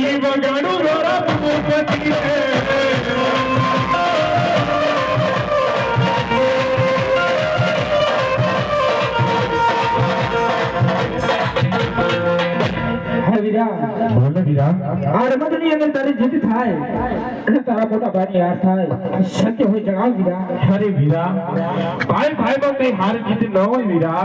ઈ બગાડું રોરા ભૂપતિ રે આ રમતની અંદર તારી જીત થાય અને તારા મોટા ભાઈની હાર થાય શક્ય હોય જણાવ વીરા. અરે વીરા ભાઈ ભાઈમાં કઈ હાર જીત ન હોય વીરા,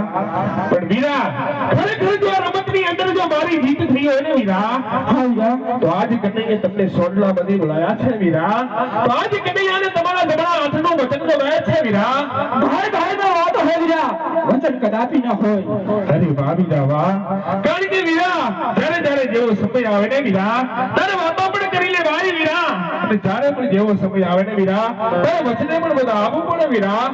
પણ વીરા ખરેખર જો આ રમતની અંદર જો મારી જીત થઈ હોય ને વીરા, હા વીરા, તો આજ કનૈયાએ તમને સોડલા બધી બોલાયા છે વીરા, તો આજ કનૈયાને તમારા જમણા હાથનું વચન તો ગયા છે વીરા. ભાઈ ભાઈનો વાતો હોય વીરા, વચન કદાપી ન હોય. અરે વાહ વીરા વાહ, કારણ કે વીરા જ્યારે જેવો સમય આવે ને વીરા ત્યારે વાતો પણ કરી લે ભાઈ વીરા, અને જ્યારે પણ જેવો સમય આવે ને વીરા ત્યારે વચને પણ બધા આવવું પડે વીરા.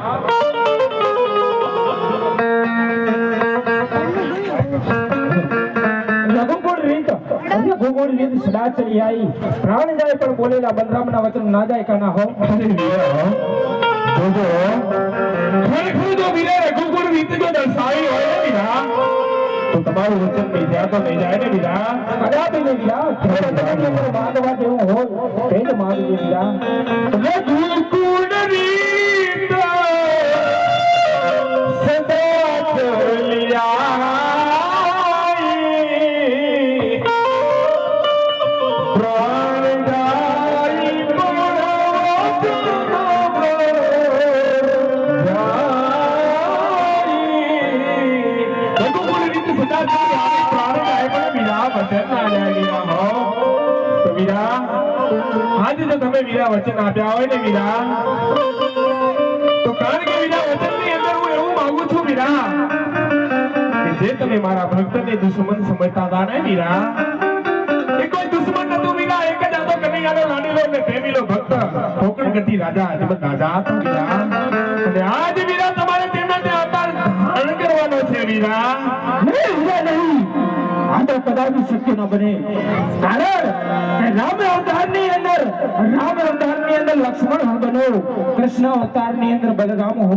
રઘુકુળ રીત સદા ચલી આવી, પ્રાણ જાય પણ બોલેલા બલરામના વચન ના જાય કાના હો. અરે વીરા જોજો ખરેખર જો વીરા રઘુકુળ રીત જો દર્શાવી હોય ને વીરા તો તમારું વચન નહીં જાય તો નહીં જાય ને વીરા. કદાપી નહીં વીરા, માગવા જેવું હોય તે જ માગજે વીરા. રઘુકુળ રીત સદા ચલી આવી, પ્રાણ જાય પણ રઘુકુળ રીત સદા ચલી આવી, પ્રાણ જાય પણ વીરા વચન ના જાય હો. તો વીરા આજે જો તમે વીરા વચન આપ્યા હોય ને વીરા, તો કારણ કે વીરા વચનની અંદર હું એવું માંગુ છું વીરા કે જે તમે મારા ભક્તને દુશ્મન સમજતા હતા ને વીરા, એ કોઈ દુશ્મન નતું વીરા, એક જ હતો કનૈયાનો લાડીલો ને પ્રેમીલો ભક્ત કોકણગઢી રાજા અજમત રાજા હતો વીરા. અને આજ વીરા તમારે તેના તે અવતાર ધારણ કરવાનો છે વીરા. નહીં વીરા નહીં, આ તો કદાપી શક્ય ન બને. કારણ કે રામ અવતારની અંદર લક્ષ્મણ બનો, કૃષ્ણ અવતારની અંદર બલરામ